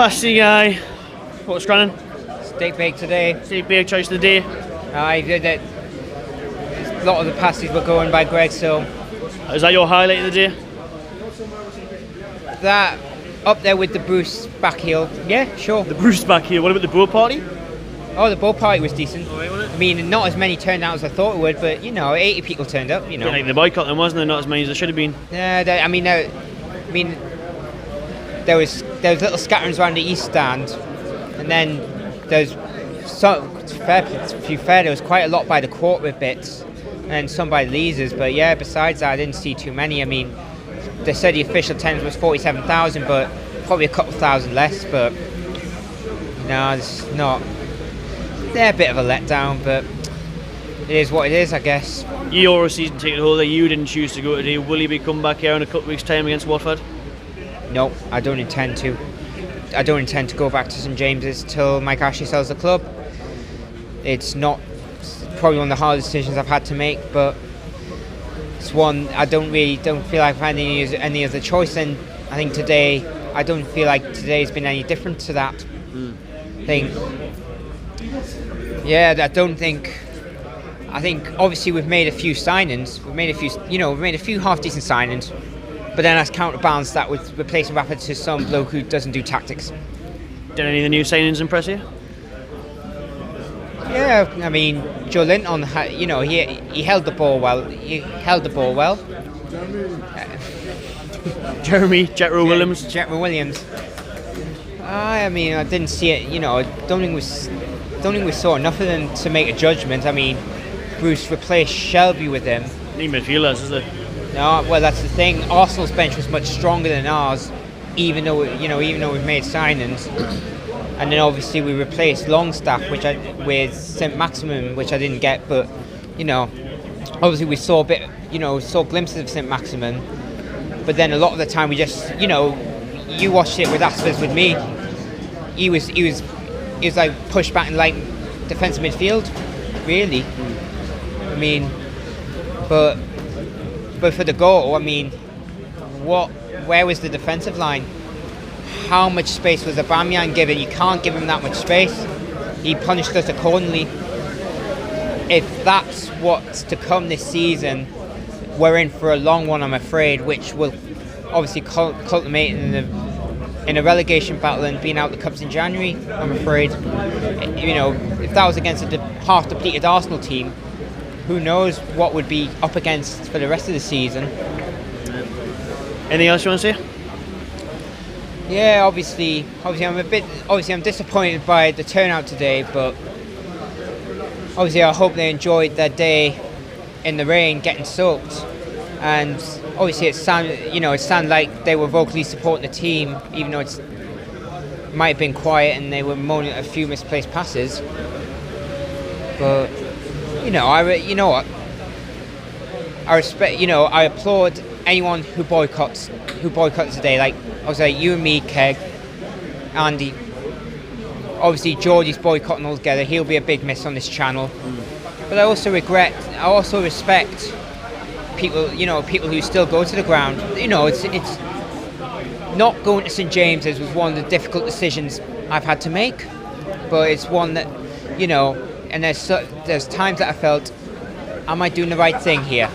Pasty guy, what's running? Steak bake today. Steak bake choice of the day. I did it. A lot of the pasties were going by Greg, so Is that your highlight of the day? that up there with the Bruce back heel. Yeah, sure. The Bruce back here. What about the bro party? Oh, the boat party was decent. Alright, was it? I mean, not as many turned out as I thought it would, but 80 people turned up. Like the boycott then, wasn't there? Not as many as there should have been. Yeah, there was little scatterings around the east stand, and then there's to be fair, there was quite a lot by the corporate bits, and some by the leasers. But yeah, besides that, I didn't see too many. I mean, they said the official attendance was 47,000, but probably a couple thousand less. But no, it's not. They're a bit of a letdown, but it is what it is, I guess. You're a season ticket holder. You didn't choose to go today. Will you be coming back here in a couple of weeks' time against Watford? No, I don't intend to. I don't intend to go back to St James's till Mike Ashley sells the club. It's probably one of the hardest decisions I've had to make, but it's one I don't feel like I've had any other choice. And I think I don't feel like today's been any different to that thing. Yeah, I think obviously we've made a few signings. We've made a few half decent signings, but then that's counterbalanced that with replacing Rafa to some bloke who doesn't do tactics. Did any of the new signings impress you? Yeah, I mean, Joe Linton, he held the ball well. Jeremy, Jetro Williams. Jetro Williams. I mean, I didn't see it. I don't think we saw enough of them to make a judgment. I mean, Bruce replaced Shelby with him. Need midfielders, is there? No, well, that's the thing. Arsenal's bench was much stronger than ours, even though we've made signings. And then obviously we replaced Longstaff, with St Maximin, which I didn't get. But obviously we saw saw glimpses of St Maximin. But then a lot of the time we just, you watched it with Aspers with me. He was like pushed back in like defensive midfield, really. I mean, but for the goal, I mean, where was the defensive line? How much space was Aubameyang given? You can't give him that much space. He punished us accordingly. If that's what's to come this season, we're in for a long one, I'm afraid, which will obviously culminate in a relegation battle and being out the cups in January, I'm afraid. If that was against a half-depleted Arsenal team, who knows what would be up against for the rest of the season. Anything else you want to say? Yeah, obviously I'm disappointed by the turnout today, but obviously I hope they enjoyed their day in the rain, getting soaked. And obviously it sounded like they were vocally supporting the team, even though it might have been quiet and they were moaning at a few misplaced passes. But I respect. I applaud anyone who boycotts today. Like obviously you and me, Keg, Andy. Obviously Geordie's boycotting altogether. He'll be a big miss on this channel. But I also respect people who still go to the ground. It's not going to St James's was one of the difficult decisions I've had to make, but it's one that and there's times that I felt, am I doing the right thing here?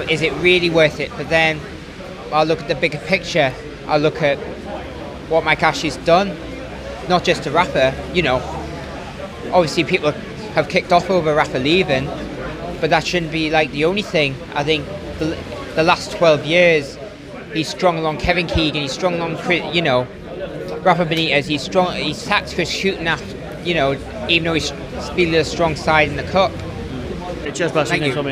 Is it really worth it? But then I'll look at the bigger picture. I'll look at what Mike Ashley's done, not just to Rafa. Obviously people have kicked off over Rafa leaving, but that shouldn't be like the only thing. I think the last 12 years, he's strung along Kevin Keegan, he's strung along, Rafa Benitez, he's strong. He's sacked for shooting at, even though he's fielded a strong side in the cup. Cheers, Pasty. Thank you.